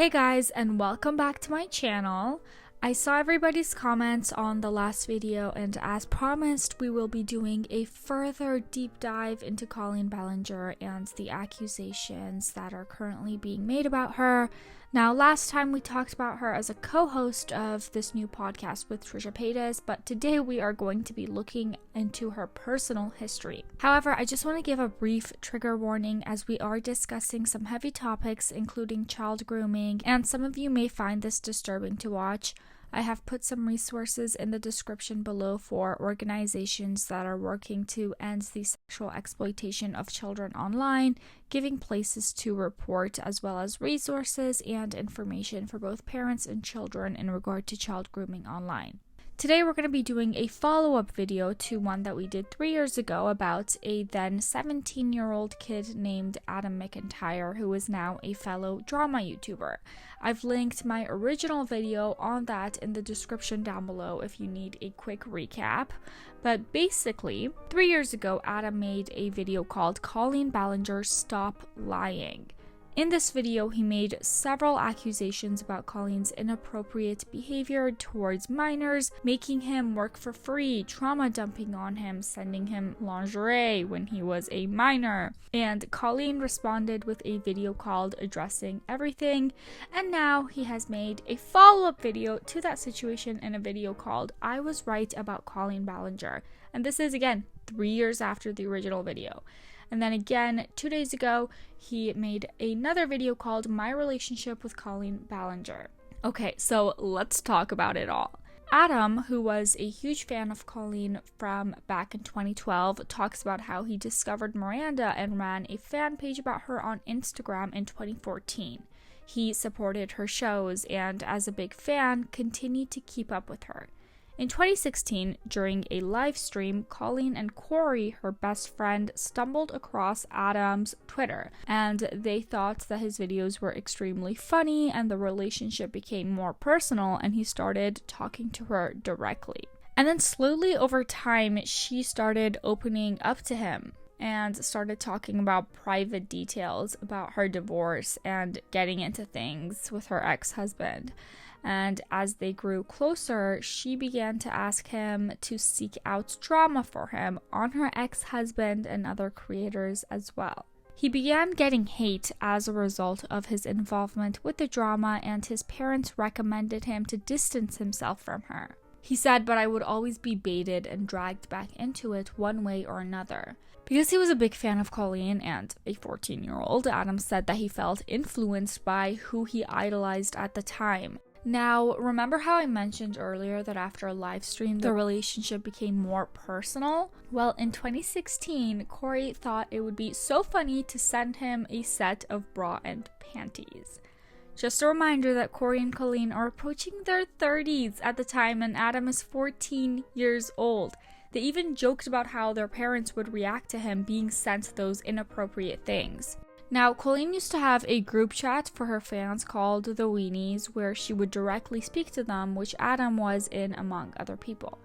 Hey guys, and welcome back to my channel. I saw everybody's comments on the last video, and as promised, we will be doing a further deep dive into Colleen Ballinger and the accusations that are currently being made about her. Now, last time we talked about her as a co-host of this new podcast with Trisha Paytas, but today we are going to be looking into her personal history. However, I just want to give a brief trigger warning as we are discussing some heavy topics, including child grooming, and some of you may find this disturbing to watch. I have put some resources in the description below for organizations that are working to end the sexual exploitation of children online, giving places to report, as well as resources and information for both parents and children in regard to child grooming online. Today we're going to be doing a follow-up video to one that we did 3 years ago about a then 17-year-old kid named Adam McIntyre, who is now a fellow drama YouTuber. I've linked my original video on that in the description down below if you need a quick recap. But basically, 3 years ago, Adam made a video called Colleen Ballinger Stop Lying. In this video, he made several accusations about Colleen's inappropriate behavior towards minors, making him work for free, trauma dumping on him, sending him lingerie when he was a minor. And Colleen responded with a video called Addressing Everything, and now he has made a follow-up video to that situation in a video called I Was Right About Colleen Ballinger. And this is, again, 3 years after the original video. And then again, 2 days ago, he made another video called My Relationship with Colleen Ballinger. Okay, so let's talk about it all. Adam, who was a huge fan of Colleen from back in 2012, talks about how he discovered Miranda and ran a fan page about her on Instagram in 2014. He supported her shows and, as a big fan, continued to keep up with her. In 2016, during a live stream, Colleen and Corey, her best friend, stumbled across Adam's Twitter, and they thought that his videos were extremely funny, and the relationship became more personal, and he started talking to her directly. And then slowly over time, she started opening up to him and started talking about private details about her divorce and getting into things with her ex-husband. And as they grew closer, she began to ask him to seek out drama for him on her ex-husband and other creators as well. He began getting hate as a result of his involvement with the drama, and his parents recommended him to distance himself from her. He said, but I would always be baited and dragged back into it one way or another. Because he was a big fan of Colleen and a 14-year-old, Adam said that he felt influenced by who he idolized at the time. Now, remember how I mentioned earlier that after a live stream, the relationship became more personal? Well, in 2016, Corey thought it would be so funny to send him a set of bra and panties. Just a reminder that Corey and Colleen are approaching their 30s at the time, and Adam is 14 years old. They even joked about how their parents would react to him being sent those inappropriate things. Now, Colleen used to have a group chat for her fans called The Weenies, where she would directly speak to them, which Adam was in among other people.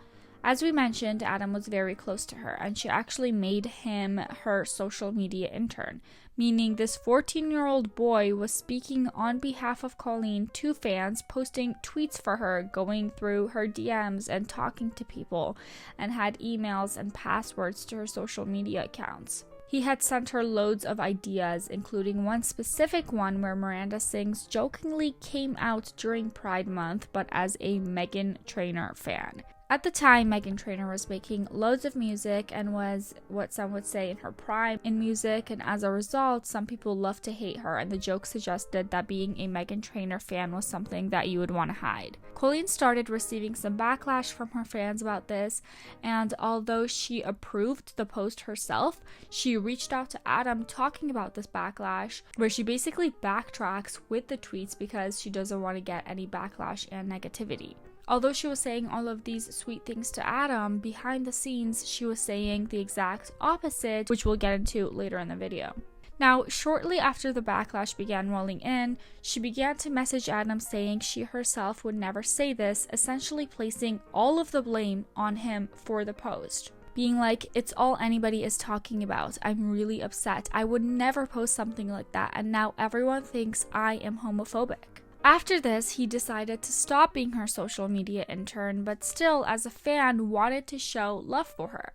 As we mentioned, Adam was very close to her, and she actually made him her social media intern, meaning this 14-year-old boy was speaking on behalf of Colleen to fans, posting tweets for her, going through her DMs and talking to people, and had emails and passwords to her social media accounts. He had sent her loads of ideas, including one specific one where Miranda Sings jokingly came out during Pride Month, but as a Meghan Trainor fan. At the time, Meghan Trainor was making loads of music and was what some would say in her prime in music, and as a result, some people loved to hate her, and the joke suggested that being a Meghan Trainor fan was something that you would want to hide. Colleen started receiving some backlash from her fans about this, and although she approved the post herself, she reached out to Adam talking about this backlash, where she basically backtracks with the tweets because she doesn't want to get any backlash and negativity. Although she was saying all of these sweet things to Adam, behind the scenes she was saying the exact opposite, which we'll get into later in the video. Now, shortly after the backlash began rolling in, she began to message Adam saying she herself would never say this, essentially placing all of the blame on him for the post. Being like, it's all anybody is talking about. I'm really upset. I would never post something like that, and now everyone thinks I am homophobic. After this, he decided to stop being her social media intern, but still, as a fan, wanted to show love for her.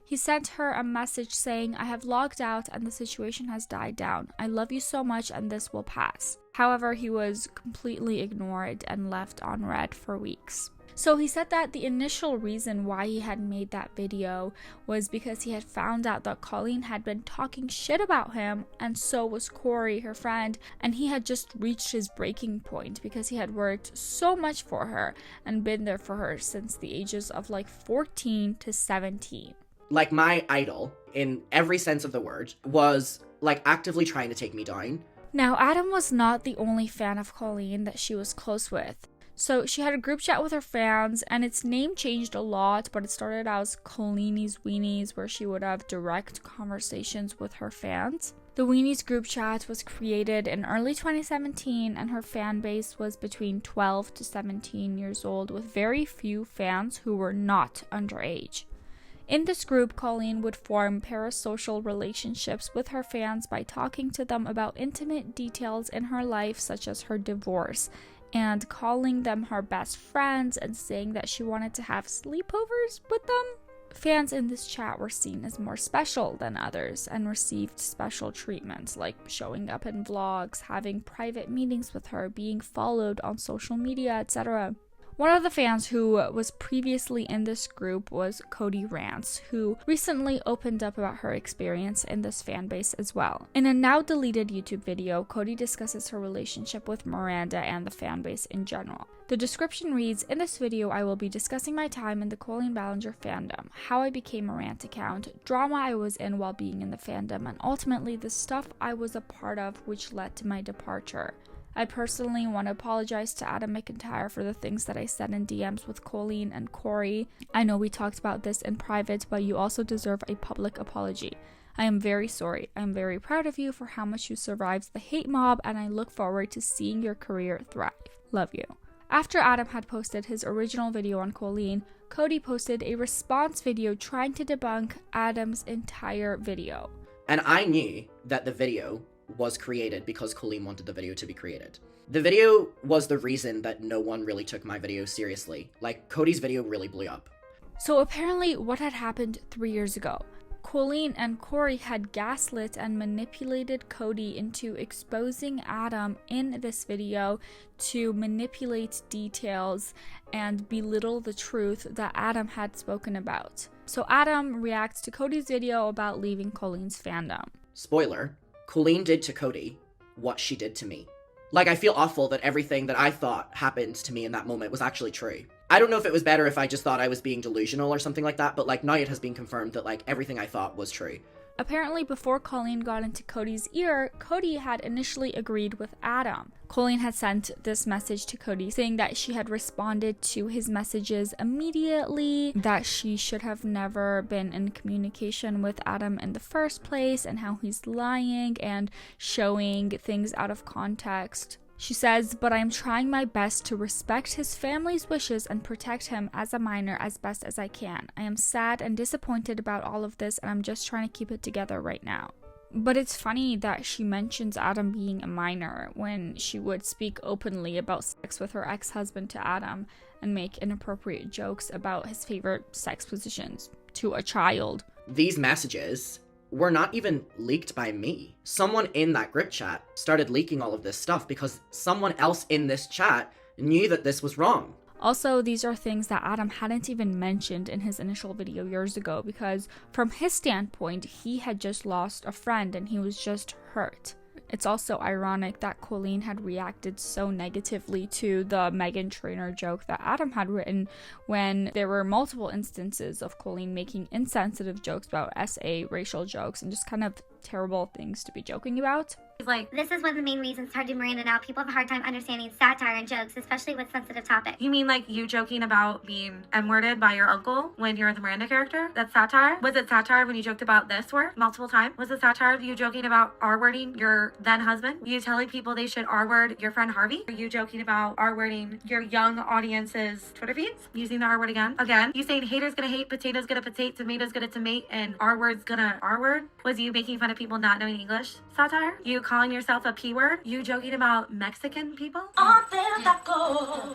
He sent her a message saying, "I have logged out and the situation has died down. I love you so much and this will pass." However, he was completely ignored and left on red for weeks. So he said that the initial reason why he had made that video was because he had found out that Colleen had been talking shit about him, and so was Corey, her friend, and he had just reached his breaking point because he had worked so much for her and been there for her since the ages of like 14 to 17. Like, my idol, in every sense of the word, was like actively trying to take me down. Now, Adam was not the only fan of Colleen that she was close with. So she had a group chat with her fans, and its name changed a lot, but it started out as Colleenie's Weenies, where she would have direct conversations with her fans. The Weenies group chat was created in early 2017, and her fan base was between 12 to 17 years old, with very few fans who were not underage. In this group, Colleen would form parasocial relationships with her fans by talking to them about intimate details in her life, such as her divorce, and calling them her best friends and saying that she wanted to have sleepovers with them. Fans in this chat were seen as more special than others and received special treatments, like showing up in vlogs, having private meetings with her, being followed on social media, etc. One of the fans who was previously in this group was Cody Rance, who recently opened up about her experience in this fan base as well. In a now deleted YouTube video, Cody discusses her relationship with Miranda and the fan base in general. The description reads, "In this video, I will be discussing my time in the Colleen Ballinger fandom, how I became a rant account, drama I was in while being in the fandom, and ultimately the stuff I was a part of which led to my departure. I personally want to apologize to Adam McIntyre for the things that I said in DMs with Colleen and Corey. I know we talked about this in private, but you also deserve a public apology. I am very sorry. I am very proud of you for how much you survived the hate mob, and I look forward to seeing your career thrive. Love you." After Adam had posted his original video on Colleen, Cody posted a response video trying to debunk Adam's entire video. And I knew that the video was created because Colleen wanted the video to be created. The video was the reason that no one really took my video seriously. Like, Cody's video really blew up. So apparently what had happened 3 years ago, Colleen and Corey had gaslit and manipulated Cody into exposing Adam in this video to manipulate details and belittle the truth that Adam had spoken about. So Adam reacts to Cody's video about leaving Colleen's fandom. Spoiler, Colleen did to Cody what she did to me. Like, I feel awful that everything that I thought happened to me in that moment was actually true. I don't know if it was better if I just thought I was being delusional or something like that, but like, now it has been confirmed that like everything I thought was true. Apparently, before Colleen got into Cody's ear, Cody had initially agreed with Adam. Colleen had sent this message to Cody saying that she had responded to his messages immediately, that she should have never been in communication with Adam in the first place, and how he's lying and showing things out of context. She says, "But I am trying my best to respect his family's wishes and protect him as a minor as best as I can. I am sad and disappointed about all of this, and I'm just trying to keep it together right now." But it's funny that she mentions Adam being a minor when she would speak openly about sex with her ex-husband to Adam and make inappropriate jokes about his favorite sex positions to a child. These messages were not even leaked by me. Someone in that group chat started leaking all of this stuff because someone else in this chat knew that this was wrong. Also, these are things that Adam hadn't even mentioned in his initial video years ago because from his standpoint, he had just lost a friend and he was just hurt. It's also ironic that Colleen had reacted so negatively to the Meghan Trainor joke that Adam had written when there were multiple instances of Colleen making insensitive jokes about SA, racial jokes, and just kind of terrible things to be joking about. Like, this is one of the main reasons to do Miranda now. People have a hard time understanding satire and jokes, especially with sensitive topics. You mean like you joking about being M-worded by your uncle when you're the Miranda character? That's satire? Was it satire when you joked about this word multiple times? Was it satire you joking about R-wording your then husband? You telling people they should R-word your friend Harvey? Are you joking about R-wording your young audience's Twitter feeds? Using the R-word again? Again? You saying haters gonna hate, potatoes gonna potate, tomatoes gonna tomate, and R-word's gonna R-word? Was you making fun of people not knowing English? Satire? You calling yourself a P-word? You joking about Mexican people? All things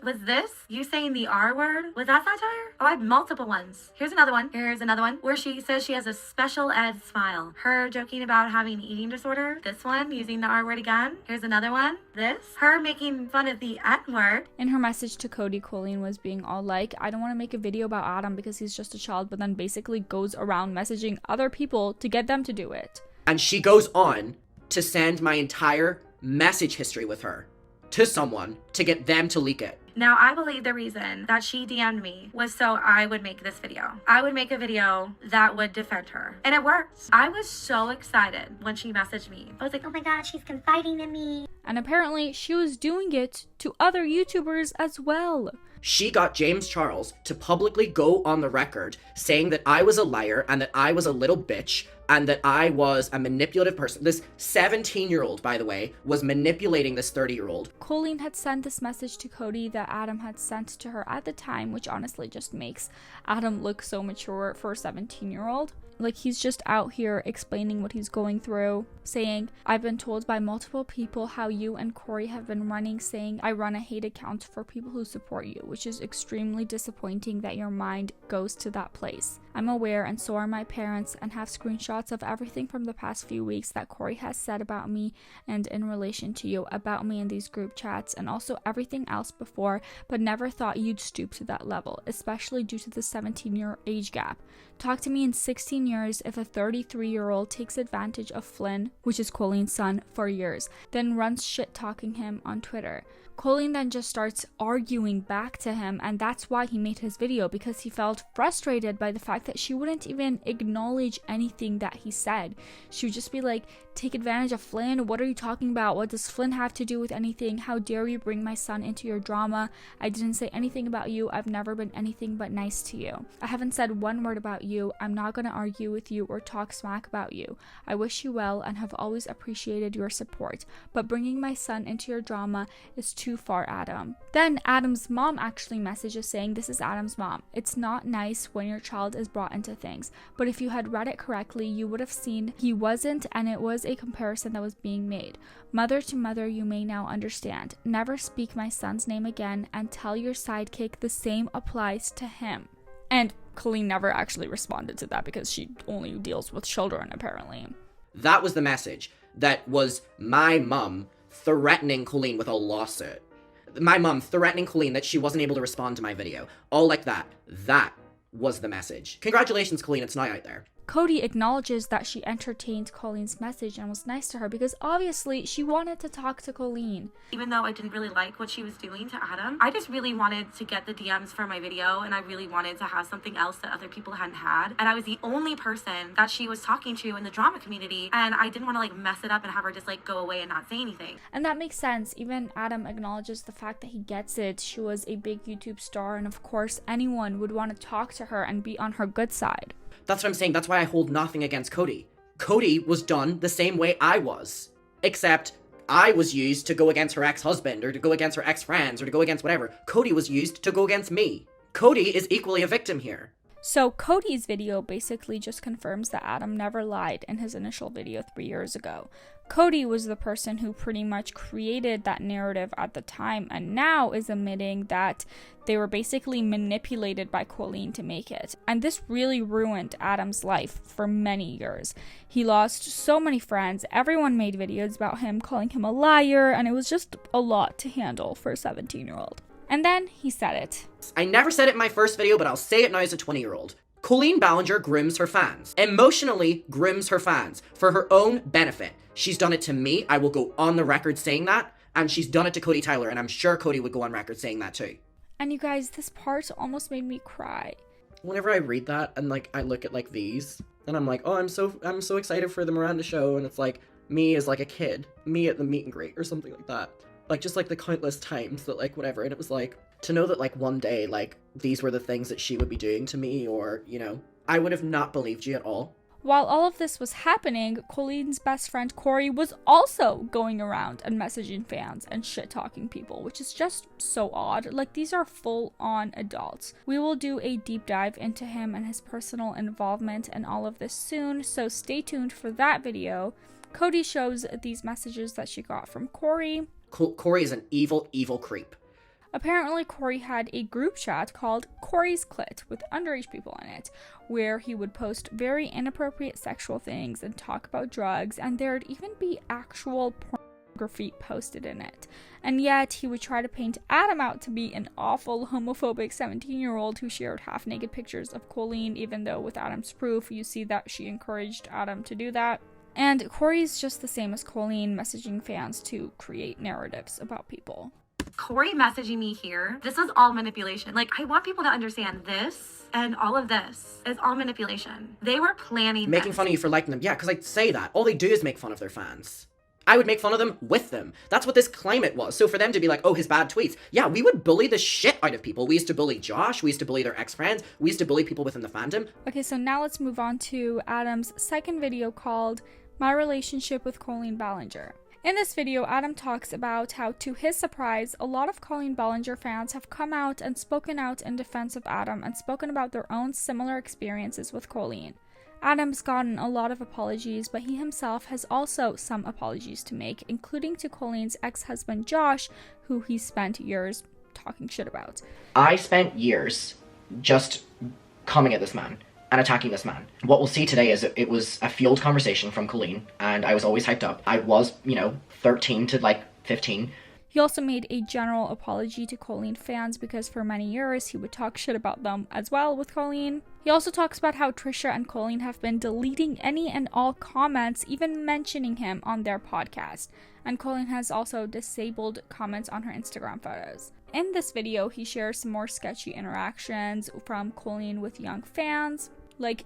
Was this you saying the R word? Was that satire? Oh, I have multiple ones. Here's another one. Here's another one where she says she has a special ed smile. Her joking about having an eating disorder. This one, using the R word again. Here's another one. This. Her making fun of the N word. In her message to Cody, Colleen was being all like, I don't want to make a video about Adam because he's just a child, but then basically goes around messaging other people to get them to do it. And she goes on to send my entire message history with her to someone to get them to leak it. Now, I believe the reason that she DM'd me was so I would make this video. I would make a video that would defend her. And it worked. I was so excited when she messaged me. I was like, Oh my god, she's confiding in me. And apparently she was doing it to other YouTubers as well. She got James Charles to publicly go on the record saying that I was a liar and that I was a little bitch and that I was a manipulative person. This 17-year-old, by the way, was manipulating this 30-year-old. Colleen had sent this message to Cody that Adam had sent to her at the time, which honestly just makes Adam look so mature for a 17-year-old. Like, he's just out here explaining what he's going through, saying, I've been told by multiple people how you and Corey have been running, saying I run a hate account for people who support you, which is extremely disappointing that your mind goes to that place. I'm aware, and so are my parents, and have screenshots of everything from the past few weeks that Corey has said about me and in relation to you, about me in these group chats, and also everything else before, but never thought you'd stoop to that level, especially due to the 17-year age gap. Talk to me in 16 years if a 33-year-old takes advantage of Flynn, which is Colleen's son, for years, then runs shit talking him on Twitter. Colleen then just starts arguing back to him, and that's why he made his video, because he felt frustrated by the fact that she wouldn't even acknowledge anything that he said. She would just be like, take advantage of Flynn? What are you talking about? What does Flynn have to do with anything? How dare you bring my son into your drama? I didn't say anything about you. I've never been anything but nice to you. I haven't said one word about you. I'm not going to argue with you or talk smack about you. I wish you well and have always appreciated your support, but bringing my son into your drama is too far, Adam. Then Adam's mom actually messages saying, this is Adam's mom. It's not nice when your child is brought into things, but if you had read it correctly, you would have seen he wasn't, and it was a comparison that was being made. Mother to mother, you may now understand. Never speak my son's name again, and tell your sidekick the same applies to him. And Colleen never actually responded to that because she only deals with children, apparently. That was the message. That was my mum threatening Colleen with a lawsuit. My mum threatening Colleen that she wasn't able to respond to my video. All like that. That was the message. Congratulations, Colleen, it's not out there. Cody acknowledges that she entertained Colleen's message and was nice to her because obviously she wanted to talk to Colleen. Even though I didn't really like what she was doing to Adam, I just really wanted to get the DMs for my video, and I really wanted to have something else that other people hadn't had. And I was the only person that she was talking to in the drama community, and I didn't want to like mess it up and have her just like go away and not say anything. And that makes sense. Even Adam acknowledges the fact that he gets it. She was a big YouTube star, and of course anyone would want to talk to her and be on her good side. That's what I'm saying. That's why I hold nothing against Cody. Cody was done the same way I was. Except I was used to go against her ex-husband, or to go against her ex-friends, or to go against whatever. Cody was used to go against me. Cody is equally a victim here. So Cody's video basically just confirms that Adam never lied in his initial video 3 years ago. Cody was the person who pretty much created that narrative at the time, and now is admitting that they were basically manipulated by Colleen to make it. And this really ruined Adam's life for many years. He lost so many friends, everyone made videos about him, calling him a liar, and it was just a lot to handle for a 17-year-old. And then he said it. I never said it in my first video, but I'll say it now as a 20-year-old. Colleen Ballinger grooms her fans. Emotionally grooms her fans for her own benefit. She's done it to me. I will go on the record saying that. And she's done it to Cody Tyler, and I'm sure Cody would go on record saying that too. And you guys, this part almost made me cry. Whenever I read that and like I look at like these, and I'm like, oh, I'm so excited for the Miranda show, and it's like me as like a kid, me at the meet and greet or something like that. Like, just, like, the countless times that, like, whatever, and it was, like, to know that, like, one day, like, these were the things that she would be doing to me, or, you know, I would have not believed you at all. While all of this was happening, Colleen's best friend Corey was also going around and messaging fans and shit-talking people, which is just so odd. Like, these are full-on adults. We will do a deep dive into him and his personal involvement and all of this soon, so stay tuned for that video. Cody shows these messages that she got from Corey. Corey is an evil, evil creep. Apparently, Corey had a group chat called Corey's Clit with underage people in it, where he would post very inappropriate sexual things and talk about drugs, and there'd even be actual pornography posted in it. And yet, he would try to paint Adam out to be an awful homophobic 17-year-old who shared half-naked pictures of Colleen, even though with Adam's proof, you see that she encouraged Adam to do that. And Corey's just the same as Colleen, messaging fans to create narratives about people. Corey messaging me here, this was all manipulation. Like, I want people to understand this and all of this is all manipulation. They were planning Making fun of you for liking them. Yeah, because I say that. All they do is make fun of their fans. I would make fun of them with them. That's what this climate was. So for them to be like, oh, his bad tweets. Yeah, we would bully the shit out of people. We used to bully Josh. We used to bully their ex-friends. We used to bully people within the fandom. Okay, so now let's move on to Adam's second video called My Relationship with Colleen Ballinger. In this video, Adam talks about how, to his surprise, a lot of Colleen Ballinger fans have come out and spoken out in defense of Adam and spoken about their own similar experiences with Colleen. Adam's gotten a lot of apologies, but he himself has also some apologies to make, including to Colleen's ex-husband Josh, who he spent years talking shit about. I spent years just coming at this man and attacking this man. What we'll see today is it was a fueled conversation from Colleen, and I was always hyped up. I was, 13 to 15. He also made a general apology to Colleen fans because for many years he would talk shit about them as well with Colleen. He also talks about how Trisha and Colleen have been deleting any and all comments, even mentioning him on their podcast. And Colleen has also disabled comments on her Instagram photos. In this video, he shares some more sketchy interactions from Colleen with young fans. Like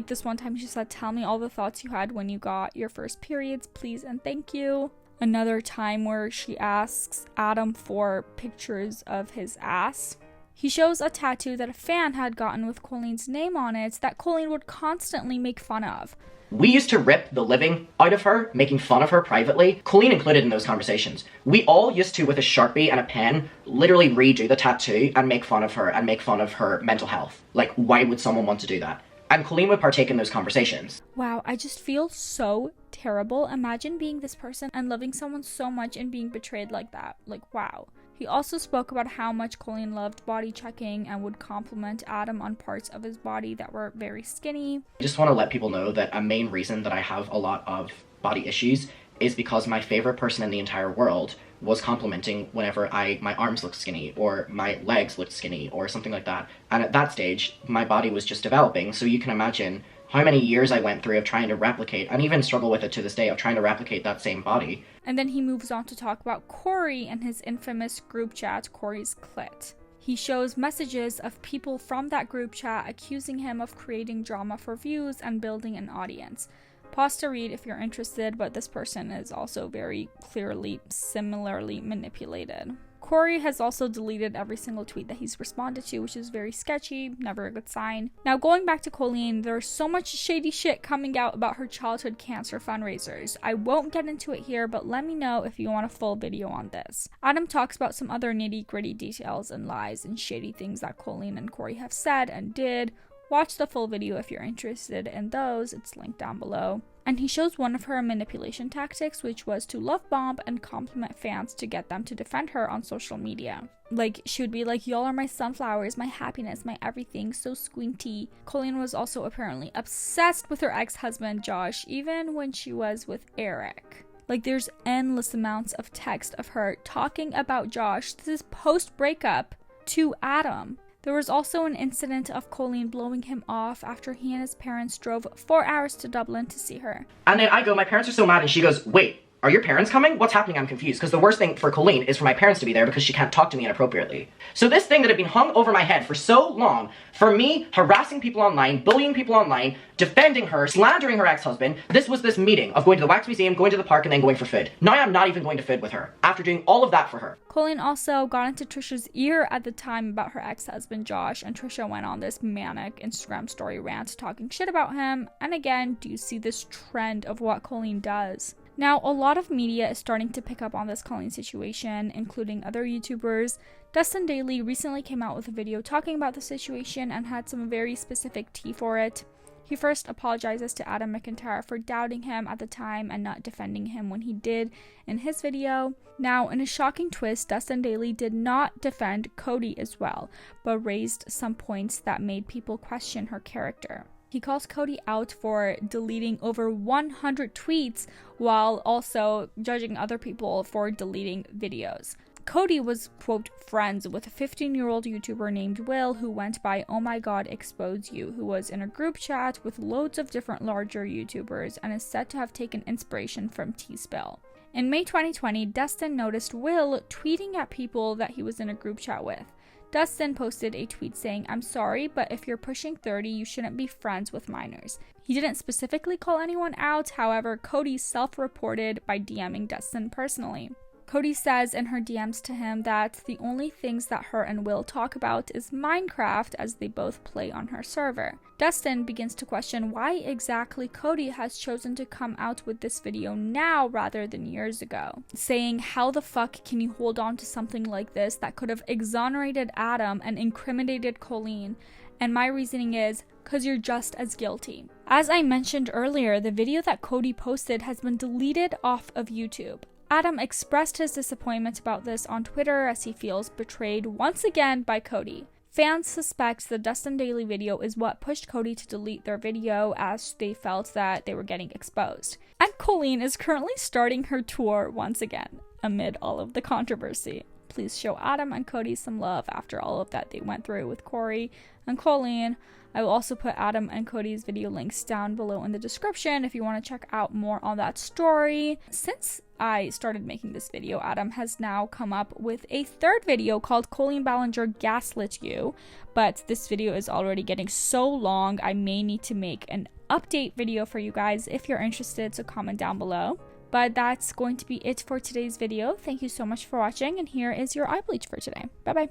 this one time she said, "Tell me all the thoughts you had when you got your first periods, please and thank you." Another time where she asks Adam for pictures of his ass. He shows a tattoo that a fan had gotten with Colleen's name on it that Colleen would constantly make fun of. We used to rip the living out of her, making fun of her privately. Colleen included in those conversations. We all used to, with a Sharpie and a pen, literally redo the tattoo and make fun of her and make fun of her mental health. Like, why would someone want to do that? And Colleen would partake in those conversations. Wow, I just feel so terrible. Imagine being this person and loving someone so much and being betrayed like that. Like, wow. He also spoke about how much Colleen loved body checking and would compliment Adam on parts of his body that were very skinny. I just want to let people know that a main reason that I have a lot of body issues is because my favorite person in the entire world was complimenting whenever my arms looked skinny or my legs looked skinny or something like that. And at that stage, my body was just developing, so you can imagine how many years I went through of trying to replicate, and even struggle with it to this day, of trying to replicate that same body. And then he moves on to talk about Corey and his infamous group chat, Corey's Clit. He shows messages of people from that group chat accusing him of creating drama for views and building an audience. Pause to read if you're interested, but this person is also very clearly similarly manipulated. Corey has also deleted every single tweet that he's responded to, which is very sketchy, never a good sign. Now, going back to Colleen, there's so much shady shit coming out about her childhood cancer fundraisers. I won't get into it here, but let me know if you want a full video on this. Adam talks about some other nitty-gritty details and lies and shady things that Colleen and Corey have said and did. Watch the full video if you're interested in those, it's linked down below. And he shows one of her manipulation tactics, which was to love bomb and compliment fans to get them to defend her on social media. Like, she would be like, "Y'all are my sunflowers, my happiness, my everything, so squinty." Colleen was also apparently obsessed with her ex-husband, Josh, even when she was with Eric. Like, there's endless amounts of text of her talking about Josh. This is post-breakup to Adam. There was also an incident of Colleen blowing him off after he and his parents drove 4 hours to Dublin to see her. And then I go, "My parents are so mad," and she goes, "Wait, are your parents coming? What's happening? I'm confused." Because the worst thing for Colleen is for my parents to be there because she can't talk to me inappropriately. So this thing that had been hung over my head for so long, for me harassing people online, bullying people online, defending her, slandering her ex-husband, this was this meeting of going to the wax museum, going to the park, and then going for food. Now I'm not even going to food with her, after doing all of that for her. Colleen also got into Trisha's ear at the time about her ex-husband Josh, and Trisha went on this manic Instagram story rant talking shit about him. And again, do you see this trend of what Colleen does? Now, a lot of media is starting to pick up on this Colleen situation, including other YouTubers. Dustin Dailey recently came out with a video talking about the situation and had some very specific tea for it. He first apologizes to Adam McIntyre for doubting him at the time and not defending him when he did in his video. Now, in a shocking twist, Dustin Dailey did not defend Cody as well, but raised some points that made people question her character. He calls Cody out for deleting over 100 tweets while also judging other people for deleting videos. Cody was, quote, friends with a 15-year-old YouTuber named Will who went by Oh My God Expose You, who was in a group chat with loads of different larger YouTubers and is said to have taken inspiration from T-Spill. In May 2020, Dustin noticed Will tweeting at people that he was in a group chat with. Dustin posted a tweet saying, "I'm sorry, but if you're pushing 30, you shouldn't be friends with minors." He didn't specifically call anyone out, however, Cody self-reported by DMing Dustin personally. Cody says in her DMs to him that the only things that her and Will talk about is Minecraft as they both play on her server. Dustin begins to question why exactly Cody has chosen to come out with this video now rather than years ago, saying, "How the fuck can you hold on to something like this that could have exonerated Adam and incriminated Colleen?" And my reasoning is, "'cause you're just as guilty." As I mentioned earlier, the video that Cody posted has been deleted off of YouTube. Adam expressed his disappointment about this on Twitter as he feels betrayed once again by Cody. Fans suspect the Dustin Dailey video is what pushed Cody to delete their video as they felt that they were getting exposed. And Colleen is currently starting her tour once again, amid all of the controversy. Please show Adam and Cody some love after all of that they went through with Corey and Colleen. I will also put Adam and Cody's video links down below in the description if you want to check out more on that story. Since I started making this video, Adam has now come up with a third video called Colleen Ballinger Gaslit You, but this video is already getting so long I may need to make an update video for you guys if you're interested, so comment down below. But that's going to be it for today's video. Thank you so much for watching, and here is your eye bleach for today. Bye bye.